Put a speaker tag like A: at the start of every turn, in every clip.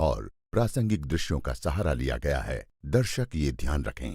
A: और प्रासंगिक दृश्यों का सहारा लिया गया है। दर्शक ये ध्यान रखें।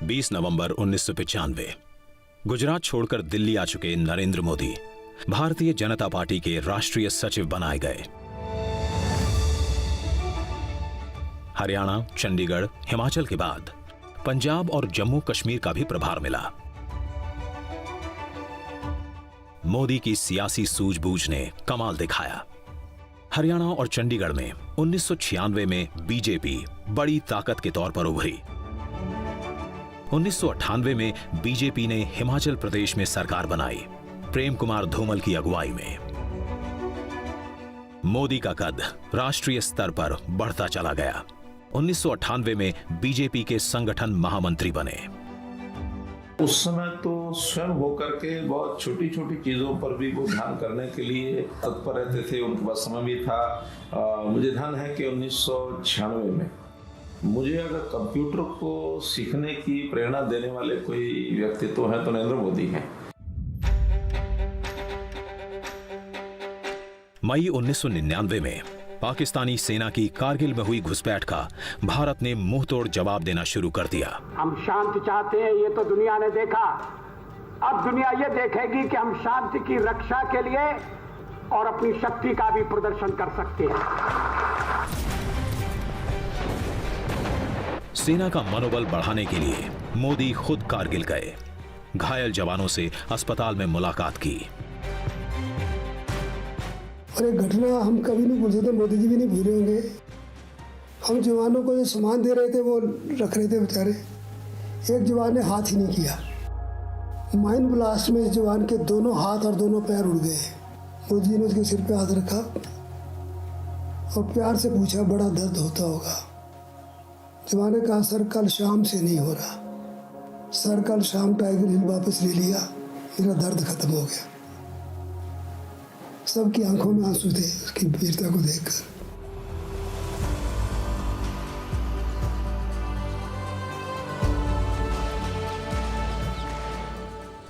B: बीस नवंबर 1995 गुजरात छोड़कर दिल्ली आ चुके नरेंद्र मोदी भारतीय जनता पार्टी के राष्ट्रीय सचिव बनाए गए। हरियाणा, चंडीगढ़, हिमाचल के बाद पंजाब और जम्मू कश्मीर का भी प्रभार मिला। मोदी की सियासी सूझबूझ ने कमाल दिखाया। हरियाणा और चंडीगढ़ में 1996 में बीजेपी बड़ी ताकत के तौर पर उभरी। 1998 में बीजेपी ने हिमाचल प्रदेश में सरकार बनाई, प्रेम कुमार धूमल की अगुवाई में। मोदी का कद राष्ट्रीय स्तर पर बढ़ता चला गया। 1998 में बीजेपी के संगठन महामंत्री बने।
C: उस समय तो स्वयं होकर के बहुत छोटी छोटी चीजों पर भी वो ध्यान करने के लिए तत्पर रहते थे। उनके पास समय भी था। मुझे ध्यान है कि 1996 में मुझे अगर कंप्यूटर को सीखने की प्रेरणा देने वाले कोई व्यक्तित्व हैं तो नरेंद्र मोदी हैं।
B: मई 1999 में पाकिस्तानी सेना की कारगिल में हुई घुसपैठ का भारत ने मुंहतोड़ जवाब देना शुरू कर दिया।
D: हम शांति चाहते हैं, ये तो दुनिया ने देखा। अब दुनिया ये देखेगी कि हम शांति की रक्षा के लिए और अपनी शक्ति का भी प्रदर्शन कर सकते हैं।
B: सेना का मनोबल बढ़ाने के लिए मोदी खुद कारगिल गए, घायल जवानों से अस्पताल में मुलाकात की।
E: और एक घटना हम कभी नहीं भूल सकते, मोदी जी भी नहीं भूले होंगे। हम जवानों को जो सामान दे रहे थे वो रख रहे थे बेचारे, एक जवान ने हाथ ही नहीं किया। माइन ब्लास्ट में इस जवान के दोनों हाथ और दोनों पैर उड़ गए। मोदी जी ने उसके सिर पे हाथ रखा और प्यार से पूछा, बड़ा दर्द होता होगा। जवान ने कहा, सर कल शाम से नहीं हो रहा, सर कल शाम टाइगर हिल वापस ले लिया, मेरा दर्द खत्म हो गया। सबकी आंखों में आंसू थे उसकी वीरता को देखकर।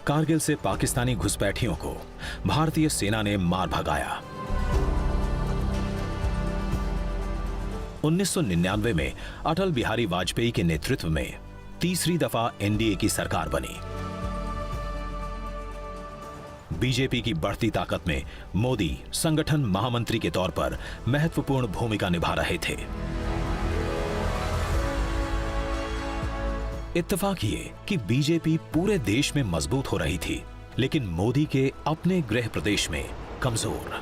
B: कारगिल से पाकिस्तानी घुसपैठियों को भारतीय सेना ने मार भगाया। 1999 में अटल बिहारी वाजपेयी के नेतृत्व में तीसरी दफा एनडीए की सरकार बनी। बीजेपी की बढ़ती ताकत में मोदी संगठन महामंत्री के तौर पर महत्वपूर्ण भूमिका निभा रहे थे। इत्तेफाक ये कि बीजेपी पूरे देश में मजबूत हो रही थी, लेकिन मोदी के अपने गृह प्रदेश में कमजोर।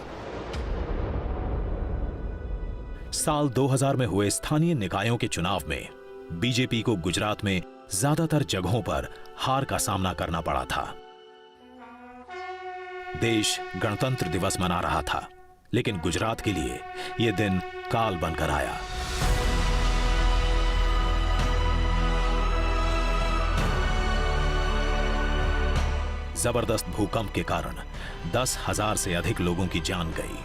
B: साल 2000 में हुए स्थानीय निकायों के चुनाव में बीजेपी को गुजरात में ज्यादातर जगहों पर हार का सामना करना पड़ा था। देश गणतंत्र दिवस मना रहा था, लेकिन गुजरात के लिए यह दिन काल बनकर आया। जबरदस्त भूकंप के कारण 10,000 से अधिक लोगों की जान गई।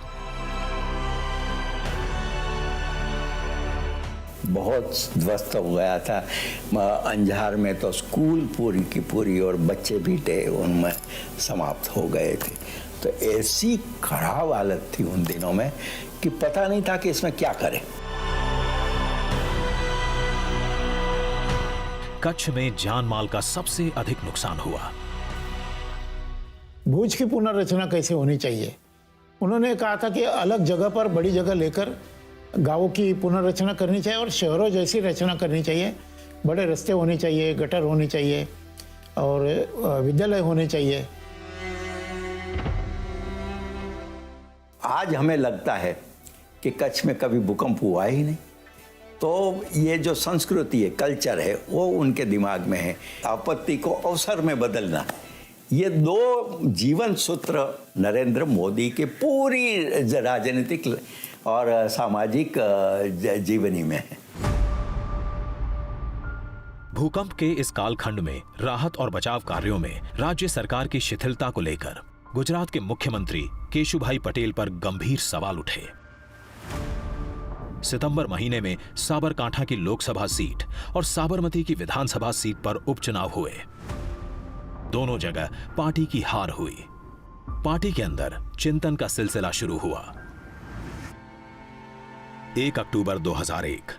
F: बहुत ध्वस्त हो गया था। अंजार में तो स्कूल पूरी की पूरी और बच्चे भी थे उनमें समाप्त हो गए थे। तो ऐसी खराब हालत थी उन दिनों में कि पता नहीं था कि इसमें क्या करें।
B: कच्छ में जान माल का सबसे अधिक नुकसान हुआ।
G: भुज की पुनर्रचना कैसे होनी चाहिए, उन्होंने कहा था कि अलग जगह पर बड़ी जगह लेकर गांवों की पुनर्रचना करनी चाहिए और शहरों जैसी रचना करनी चाहिए। बड़े रास्ते होने चाहिए, गटर होने चाहिए और विद्यालय होने चाहिए।
F: आज हमें लगता है कि कच्छ में कभी भूकंप हुआ ही नहीं, तो ये जो संस्कृति है, कल्चर है, वो उनके दिमाग में है। आपत्ति को अवसर में बदलना, ये दो जीवन सूत्र नरेंद्र मोदी के पूरी राजनीतिक और सामाजिक जीवनी में है।
B: भूकंप के इस कालखंड में राहत और बचाव कार्यों में राज्य सरकार की शिथिलता को लेकर गुजरात के मुख्यमंत्री केशुभाई पटेल पर गंभीर सवाल उठे। सितंबर महीने में साबरकांठा की लोकसभा सीट और साबरमती की विधानसभा सीट पर उपचुनाव हुए। दोनों जगह पार्टी की हार हुई। पार्टी के अंदर चिंतन का सिलसिला शुरू हुआ। 1 अक्टूबर 2001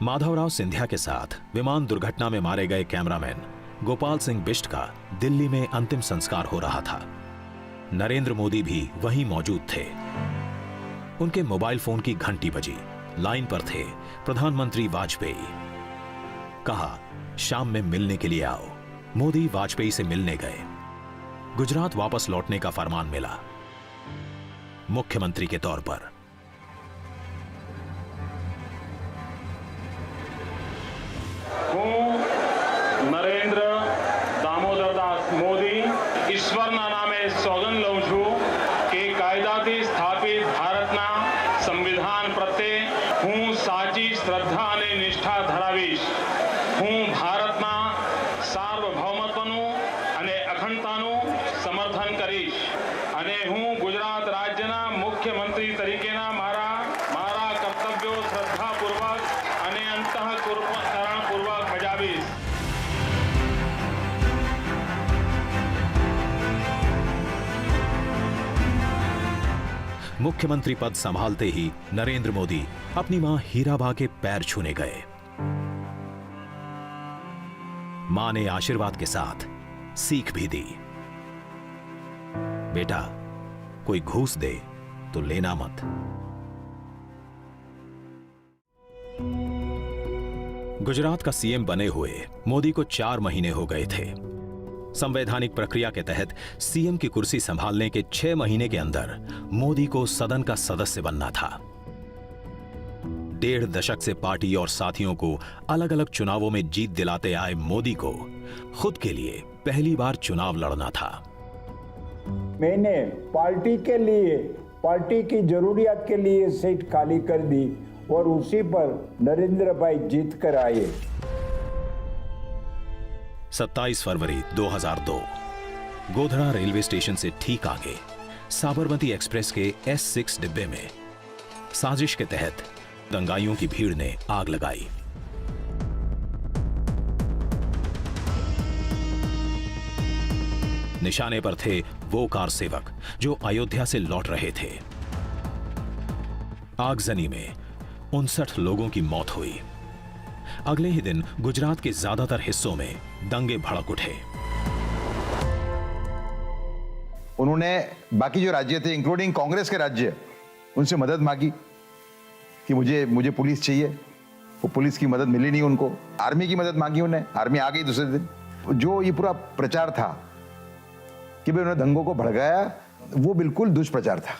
B: माधवराव सिंधिया के साथ विमान दुर्घटना में मारे गए कैमरामैन गोपाल सिंह बिष्ट का दिल्ली में अंतिम संस्कार हो रहा था। नरेंद्र मोदी भी वहीं मौजूद थे। उनके मोबाइल फोन की घंटी बजी। लाइन पर थे प्रधानमंत्री वाजपेयी। कहा, शाम में मिलने के लिए आओ। मोदी वाजपेयी से मिलने गए। गुजरात वापस लौटने का फरमान मिला मुख्यमंत्री के तौर पर।
H: નરેન્દ્ર દામોદરદાસ મોદી ઈશ્વરના નામે સોગંદ લઉં છું કે કાયદાથી સ્થાપિત ભારતના સંવિધાન પ્રત્યે હું સાચી શ્રદ્ધા અને નિષ્ઠા ધરાવીશ। હું ભારતના સાર્વભૌમત્વનું અને અખંડતાનું સમર્થન કરીશ અને હું ગુજરાત રાજ્યના મુખ્યમંત્રી તરીકેના મારા કર્તવ્યો શ્રદ્ધાપૂર્વક અને અંતઃકરણપૂર્વક બજાવીશ।
B: मुख्यमंत्री पद संभालते ही नरेंद्र मोदी अपनी मां हीराबा के पैर छूने गए। मां ने आशीर्वाद के साथ सीख भी दी, बेटा कोई घूस दे तो लेना मत। गुजरात का सीएम बने हुए मोदी को 4 महीने हो गए थे। संवैधानिक प्रक्रिया के तहत सीएम की कुर्सी संभालने के 6 महीने के अंदर मोदी को सदन का सदस्य बनना था। 1.5 दशक से पार्टी और साथियों को अलग अलग चुनावों में जीत दिलाते आए मोदी को खुद के लिए पहली बार चुनाव लड़ना था।
I: मैंने पार्टी के लिए, पार्टी की जरूरियात के लिए सीट खाली कर दी और उसी पर नरेंद्र भाई जीत कर आए।
B: 27 फरवरी 2002 गोधरा रेलवे स्टेशन से ठीक आगे साबरमती एक्सप्रेस के S6 डिब्बे में साजिश के तहत दंगाइयों की भीड़ ने आग लगाई। निशाने पर थे वो कार सेवक जो अयोध्या से लौट रहे थे। आगजनी में 59 लोगों की मौत हुई। अगले ही दिन गुजरात के ज्यादातर हिस्सों में दंगे भड़क उठे।
J: उन्होंने बाकी जो राज्य थे इंक्लूडिंग कांग्रेस के राज्य, उनसे मदद मांगी कि मुझे पुलिस चाहिए। वो पुलिस की मदद मिली नहीं उनको। आर्मी की मदद मांगी उन्हें, आर्मी आ गई दूसरे दिन। जो ये पूरा प्रचार था कि भाई उन्होंने दंगों को भड़काया, वो बिल्कुल दुष्प्रचार था।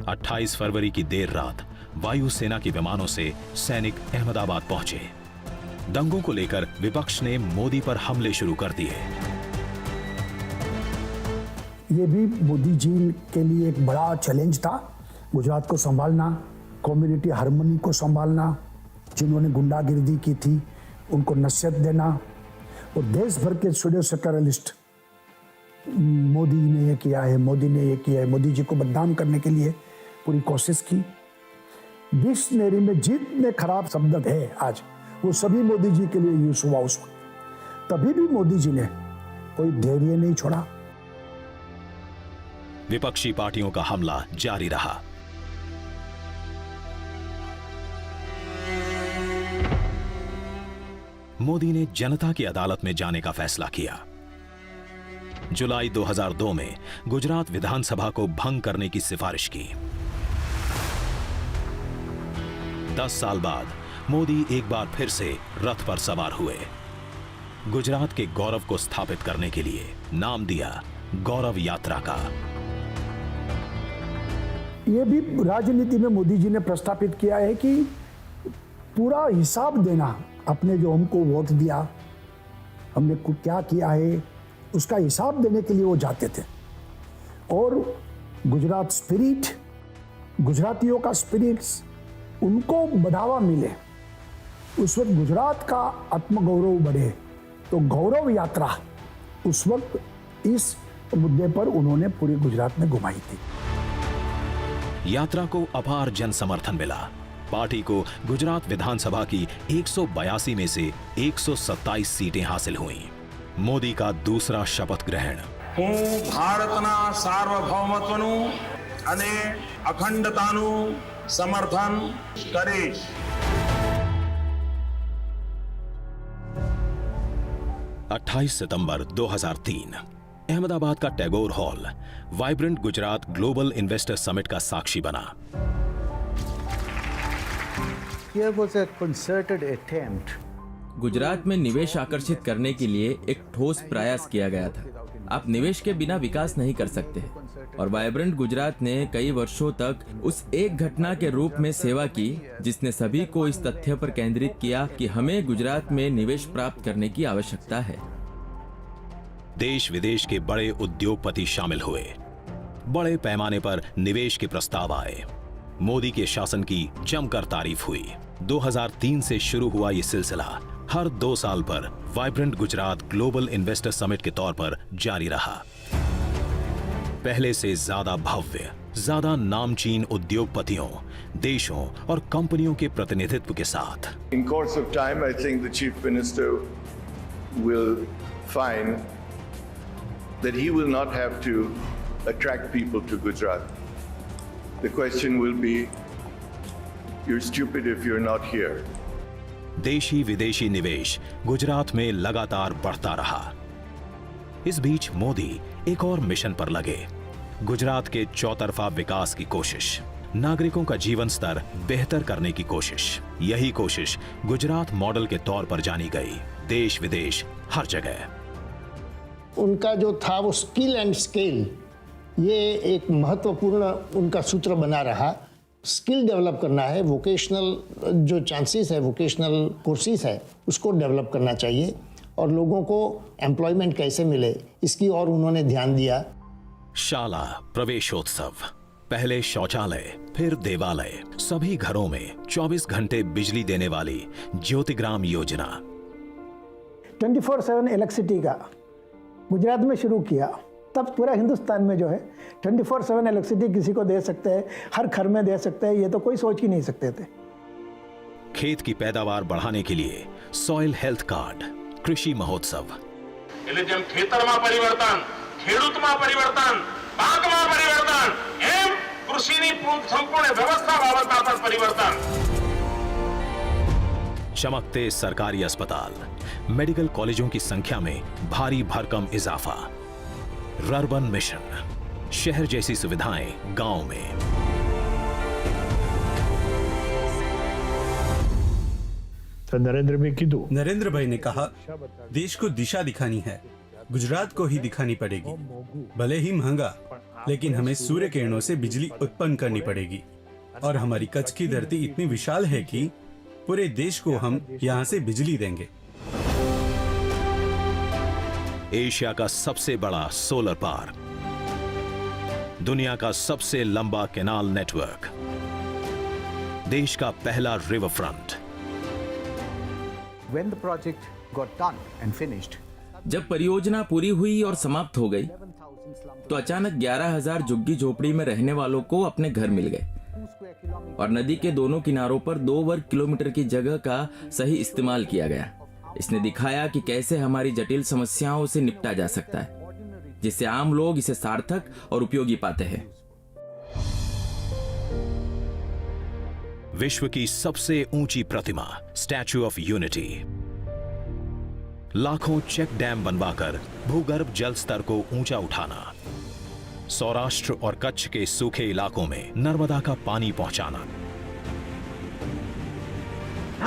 B: 28 फरवरी की देर रात वायुसेना के विमानों से सैनिक अहमदाबाद पहुंचे। दंगों को लेकर विपक्ष ने मोदी पर हमले शुरू कर दिए।
K: ये भी मोदी जी के लिए एक बड़ा चैलेंज था, गुजरात को संभालना, कम्युनिटी हार्मनी को संभालना, जिन्होंने गुंडागिर्दी की थी उनको नसीहत देना, और देश भर के सूडो सेक्युलरिस्ट मोदी ने ये किया है, मोदी ने ये किया है, मोदी जी को बदनाम करने के लिए पूरी कोशिश की। डिक्शनरी में जितने खराब शब्द है आज, वो सभी मोदी जी के लिए यूज हुआ उस वक्त। तभी भी मोदी जी ने कोई धैर्य नहीं छोड़ा।
B: विपक्षी पार्टियों का हमला जारी रहा। मोदी ने जनता की अदालत में जाने का फैसला किया। जुलाई 2002 में गुजरात विधानसभा को भंग करने की सिफारिश की। 10 साल बाद मोदी एक बार फिर से रथ पर सवार हुए। गुजरात के गौरव को स्थापित करने के लिए नाम दिया गौरव यात्रा का।
K: ये भी राजनीति में मोदी जी ने प्रस्तापित किया है कि पूरा हिसाब देना, अपने जो हमको वोट दिया, हमने क्या किया है, उसका हिसाब देने के लिए वो जाते थे। और गुजरात स्पिरिट, गुजरातियों का स्पिरिट्स, उनको बढ़ावा मिले, उस वक्त गुजरात का आत्मगौरव बढ़े, तो गौरव यात्रा उस वक्त इस मुद्दे पर उन्होंने पूरे गुजरात में घुमाई थी।
B: यात्रा को अपार जन समर्थन मिला। पार्टी को गुजरात विधानसभा की 182 में से 127 सीटें हासिल हुईं। मोदी का दूसरा शपथ ग्रहण।
H: હું ભારતના સાર્વભૌમત્વનું અને અખંડતાનું સમર્થન કરીશ।
B: अट्ठाईस सितंबर 2003 अहमदाबाद का Tagore hall vibrant Gujarat global investor summit का साक्षी बना।
L: Here was a concerted attempt.
M: Gujarat में निवेश आकर्षित करने के लिए एक ठोस प्रयास किया गया था। आप निवेश के बिना विकास नहीं कर सकते और वाइब्रेंट गुजरात ने कई वर्षों तक उस एक घटना के रूप में सेवा की जिसने सभी को इस तथ्य पर केंद्रित किया कि हमें गुजरात में निवेश प्राप्त करने की आवश्यकता है।
B: देश विदेश के बड़े उद्योगपति शामिल हुए। बड़े पैमाने पर निवेश के प्रस्ताव आए। मोदी के शासन की जमकर तारीफ हुई। 2003 से शुरू हुआ ये सिलसिला हर 2 साल पर vibrant Gujarat global investor summit के तौर पर जारी रहा। पहले से ज्यादा भव्य, ज्यादा नामचीन उद्योगपतियों, देशों और कंपनियों के प्रतिनिधित्व के साथ।
N: In course of time, I think the Chief Minister will find that he will not have to attract people to Gujarat. The question will be, you're stupid if you're not here.
B: देशी विदेशी निवेश गुजरात में लगातार बढ़ता रहा। इस बीच मोदी एक और मिशन पर लगे। गुजरात के चौतरफा विकास की कोशिश, नागरिकों का जीवन स्तर बेहतर करने की कोशिश। यही कोशिश गुजरात मॉडल के तौर पर जानी गई। देश विदेश हर जगह
G: उनका जो था वो स्किल एंड स्केल, ये एक महत्वपूर्ण उनका सूत्र बना रहा। स्किल डेवलप करना है, वोकेशनल जो चांसेस है, वोकेशनल कोर्सेज है, उसको डेवलप करना चाहिए और लोगों को एम्प्लॉयमेंट कैसे मिले, इसकी ओर उन्होंने ध्यान दिया।
B: शाला प्रवेशोत्सव, पहले शौचालय फिर देवालय, सभी घरों में 24 घंटे बिजली देने वाली ज्योतिग्राम योजना।
E: 24/7 इलेक्ट्रिसिटी का गुजरात में शुरू किया। तब पूरा हिंदुस्तान में जो है 24/7 इलेक्ट्रिसिटी किसी को दे सकते हैं, हर घर में दे सकते हैं, ये तो कोई सोच ही नहीं सकते थे।
B: खेत की पैदावार बढ़ाने के लिए सॉइल हेल्थ कार्ड, कृषि महोत्सव।
H: એટલે જેમ ખેતરમાં પરિવર્તન, ખેડૂતમાં પરિવર્તન, પાકમાં પરિવર્તન, એમ કૃષિની સંપૂર્ણ વ્યવસ્થા બાબતમાં પણ પરિવર્તન।
B: चमकते सरकारी अस्पताल, मेडिकल कॉलेजों की संख्या में भारी भरकम इजाफा। रर्बन मिशन, शहर जैसी सुविधाएं गांव में।
I: तो
L: नरेंद्र भाई ने कहा, देश को दिशा दिखानी है, गुजरात को ही दिखानी पड़ेगी। भले ही महंगा, लेकिन हमें सूर्य किरणों से बिजली उत्पन्न करनी पड़ेगी और हमारी कच्छ की धरती इतनी विशाल है कि पूरे देश को हम यहाँ से बिजली देंगे।
B: एशिया का सबसे बड़ा सोलर पार्क, दुनिया का सबसे लंबा कैनाल नेटवर्क, देश का पहला river front.
L: When the project got done and finished,
M: जब परियोजना पूरी हुई और समाप्त हो गई तो अचानक 11,000 झुग्गी झोपड़ी में रहने वालों को अपने घर मिल गए और नदी के दोनों किनारों पर 2 वर्ग किलोमीटर की जगह का सही इस्तेमाल किया गया। इसने दिखाया कि कैसे हमारी जटिल समस्याओं से निपटा जा सकता है। जिससे आम लोग इसे सार्थक और उपयोगी पाते हैं।
B: विश्व की सबसे ऊंची प्रतिमा स्टैच्यू ऑफ यूनिटी, लाखों चेक डैम बनवाकर भूगर्भ जल स्तर को ऊंचा उठाना, सौराष्ट्र और कच्छ के सूखे इलाकों में नर्मदा का पानी पहुंचाना।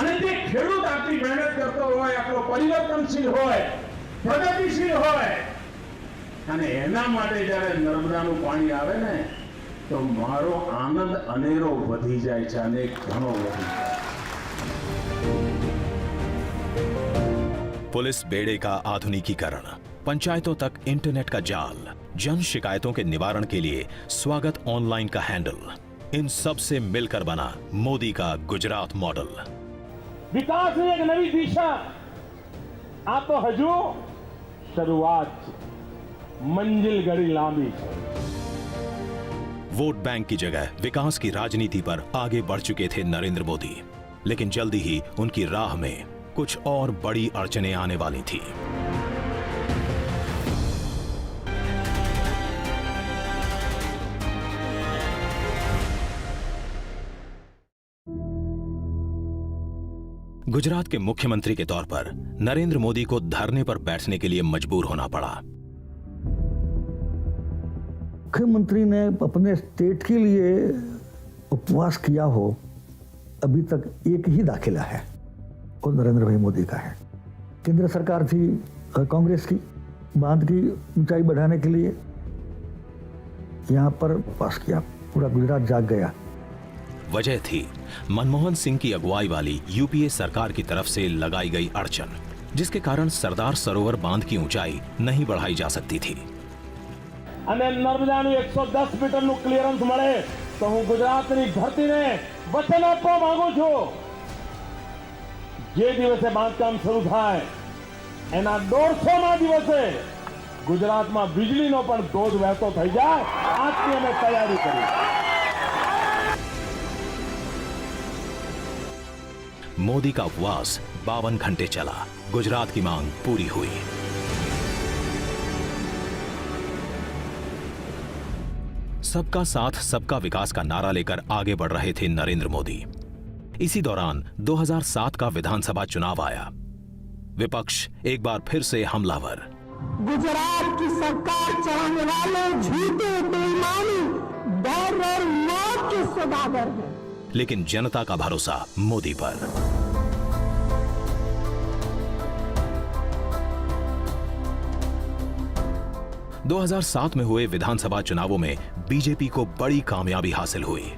H: અને તે ખેડૂત આટલી મહેનત કરતો હોય, આપણો પરિવર્તનશીલ હોય, પ્રગતિશીલ હોય, અને એના માટે જ્યારે નર્મદાનું પાણી આવે ને તો મારો આનંદ અનેરો વધી જાય છે, અને ઘણો વધી જાય।
B: पुलिस बेड़े का आधुनिकीकरण, पंचायतों तक इंटरनेट का जाल, जन शिकायतों के निवारण के लिए स्वागत ऑनलाइन का हैंडल, इन सब से मिलकर बना मोदी का गुजरात मॉडल।
H: विकास ની એક નવી દિશા, આ તો હજુ શરૂઆત છે, મંજિલ ઘડી લાંબી છે।
B: वोट बैंक की जगह विकास की राजनीति पर आगे बढ़ चुके थे नरेंद्र मोदी, लेकिन जल्दी ही उनकी राह में कुछ और बड़ी अड़चनें आने वाली थी। गुजरात के मुख्यमंत्री के तौर पर नरेंद्र मोदी को धरने पर बैठने के लिए मजबूर होना पड़ा।
K: मुख्यमंत्री ने अपने स्टेट के लिए उपवास किया हो, अभी तक एक ही दाखिला है, वो नरेंद्र भाई मोदी का है। केंद्र सरकार थी कांग्रेस की, बांध की ऊंचाई बढ़ाने के लिए यहां पर उपवास किया, पूरा गुजरात जाग गया।
B: वजह थी मनमोहन सिंह की अगुवाई वाली यूपीए सरकार की तरफ से लगाई गई अड़चन, जिसके कारण सरदार सरोवर बांध की ऊंचाई नहीं बढ़ाई जा सकती थी।
H: અને નર્મદાનું 110 મીટરનું ક્લિયરન્સ મળે તો હું ગુજરાતની ધરતીને વચન આપવા માંગુ છું, જે દિવસે બાંધકામ શરૂ થાય એના 150મા દિવસે ગુજરાતમાં વીજળીનો પણ ધોધ વહેતો થઈ જાય, આજથી અમે તૈયારી કરી।
B: मोदी का उपवास 52 घंटे चला, गुजरात की मांग पूरी हुई। सबका साथ सबका विकास का नारा लेकर आगे बढ़ रहे थे नरेंद्र मोदी। इसी दौरान 2007 का विधानसभा चुनाव आया। विपक्ष एक बार फिर से हमलावर।
E: गुजरात की सरकार चलाने वाले झूठे, बेईमानी, डर और मौत के सौदागर हैं।
B: लेकिन जनता का भरोसा मोदी पर। – 2007 में हुए विधानसभा चुनावों में बीजेपी को बड़ी कामयाबी हासिल हुई।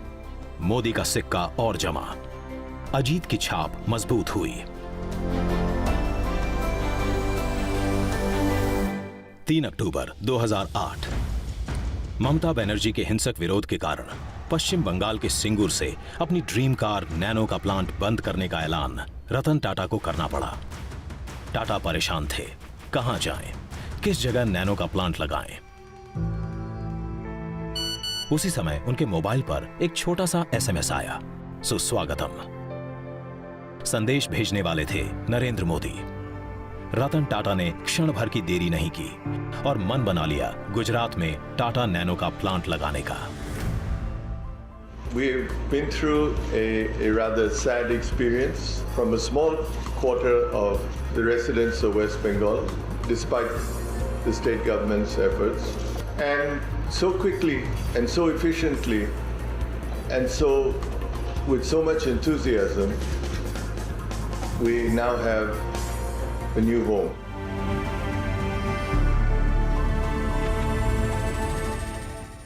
B: मोदी का सिक्का और जमा, अजीत की छाप मजबूत हुई। 3 अक्टूबर 2008 ममता बनर्जी के हिंसक विरोध के कारण पश्चिम बंगाल के सिंगूर से अपनी ड्रीम कार नैनो का प्लांट बंद करने का ऐलान रतन टाटा को करना पड़ा। टाटा परेशान थे, कहां जाएं, किस जगह नैनो का प्लांट लगाएं। उसी समय उनके मोबाइल पर एक छोटा सा एसएमएस आया, सुस्वागतम। संदेश भेजने वाले थे नरेंद्र मोदी। रतन टाटा ने क्षण भर की देरी नहीं की और मन बना लिया गुजरात में टाटा नैनो का प्लांट लगाने का।
N: We've been through a rather sad experience from a small quarter of the residents of West Bengal, despite the state government's efforts, and so quickly and so efficiently and so with so much enthusiasm, we now have a new home.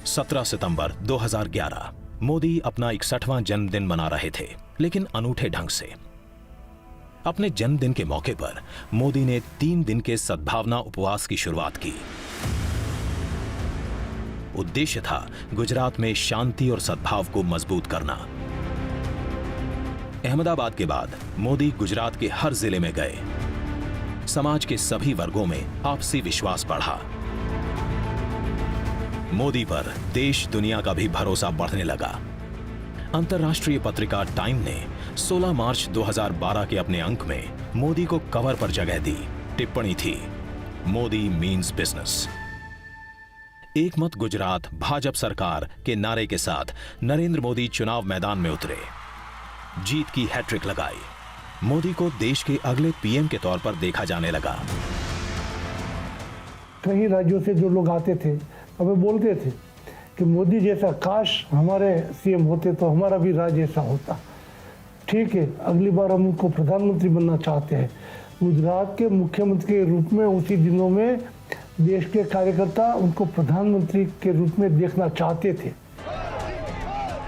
B: –17 सितंबर 2011 मोदी अपना 61वां जन्मदिन मना रहे थे, लेकिन अनूठे ढंग से। अपने जन्मदिन के मौके पर मोदी ने 3 दिन के सद्भावना उपवास की शुरुआत की। उद्देश्य था गुजरात में शांति और सद्भाव को मजबूत करना। अहमदाबाद के बाद मोदी गुजरात के हर जिले में गए। समाज के सभी वर्गों में आपसी विश्वास बढ़ा। मोदी पर देश दुनिया का भी भरोसा बढ़ने लगा। अंतर्राष्ट्रीय पत्रिका टाइम ने 16 मार्च 2012 के अपने अंक में मोदी को कवर पर जगह दी। टिप्पणी थी, मोदी मीन्स बिजनेस। एक मत गुजरात भाजपा सरकार के नारे के साथ नरेंद्र मोदी चुनाव मैदान में उतरे, जीत की हैट्रिक लगाई। मोदी को देश के अगले पीएम के तौर पर देखा जाने लगा।
E: कई राज्यों से जो लोग आते थे हमें बोलते थे कि मोदी जैसा काश हमारे सीएम होते तो हमारा भी राज्य ऐसा होता। ठीक है, अगली बार हम उनको प्रधानमंत्री बनना चाहते हैं। गुजरात के मुख्यमंत्री के रूप में उसी दिनों में देश के कार्यकर्ता उनको प्रधानमंत्री के रूप में देखना चाहते थे।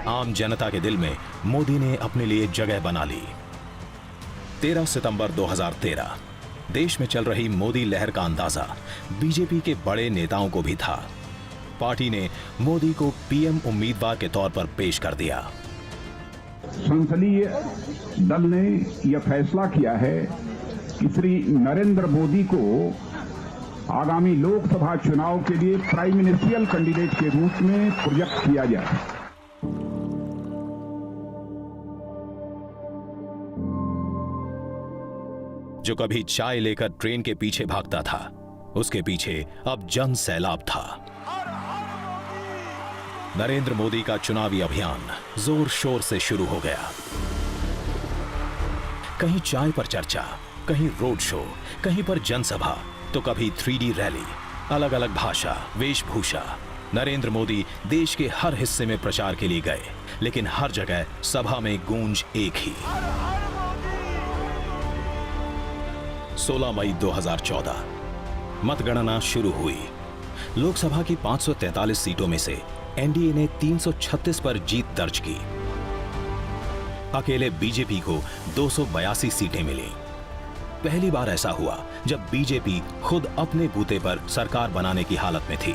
B: आम जनता के दिल में मोदी ने अपने लिए जगह बना ली। 13 सितंबर 2013 देश में चल रही मोदी लहर का अंदाजा बीजेपी के बड़े नेताओं को भी था। पार्टी ने मोदी को पीएम उम्मीदवार के तौर पर पेश कर दिया।
H: संसदीय दल ने यह फैसला किया है कि श्री नरेंद्र मोदी को आगामी लोकसभा चुनाव के लिए प्राइम मिनिस्ट्रियल कैंडिडेट के रूप में प्रोजेक्ट किया जाए।
B: जो कभी चाय लेकर ट्रेन के पीछे भागता था, उसके पीछे अब जन सैलाब था। नरेंद्र मोदी का चुनावी अभियान जोर शोर से शुरू हो गया। कहीं चाय पर चर्चा, कहीं रोड शो, कहीं पर जनसभा, तो कभी 3D रैली, अलग अलग भाषा, वेशभूषा। नरेंद्र मोदी देश के हर हिस्से में प्रचार के लिए गए, लेकिन हर जगह सभा में गूंज एक ही। 16 मई 2014 मतगणना शुरू हुई। लोकसभा की 543 सीटों में से एनडीए ने 336 पर जीत दर्ज की। अकेले बीजेपी को 282 सीटें मिली। पहली बार ऐसा हुआ जब बीजेपी खुद अपने बूते पर सरकार बनाने की हालत में थी।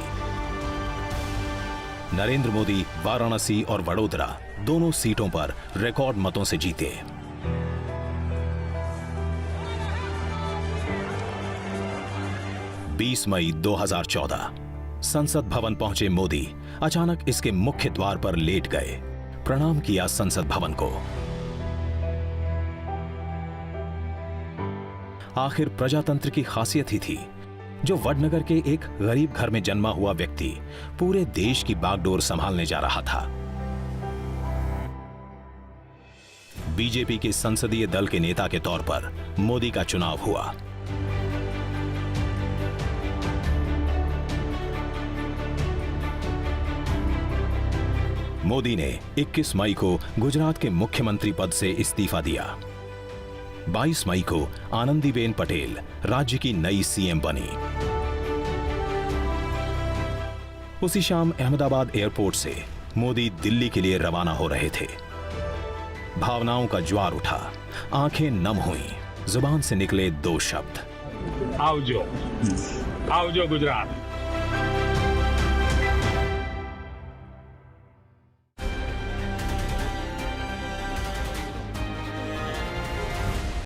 B: नरेंद्र मोदी वाराणसी और वडोदरा दोनों सीटों पर रिकॉर्ड मतों से जीते। बीस मई 2014 संसद भवन पहुंचे मोदी अचानक इसके मुख्य द्वार पर लेट गए। प्रणाम किया संसद भवन को। आखिर प्रजातंत्र की खासियत ही थी। जो वडनगर के एक गरीब घर में जन्मा हुआ व्यक्ति पूरे देश की बागडोर संभालने जा रहा था। बीजेपी के संसदीय दल के नेता के तौर पर मोदी का चुनाव हुआ। मोदी ने 21 मई को गुजरात के मुख्यमंत्री पद से इस्तीफा दिया। 22 मई को आनंदीबेन पटेल राज्य की नई सीएम बनी। उसी शाम अहमदाबाद एयरपोर्ट से मोदी दिल्ली के लिए रवाना हो रहे थे। भावनाओं का ज्वार उठा, आंखें नम हुईं, जुबान से निकले दो शब्द,
H: आवजो, आवजो गुजरात।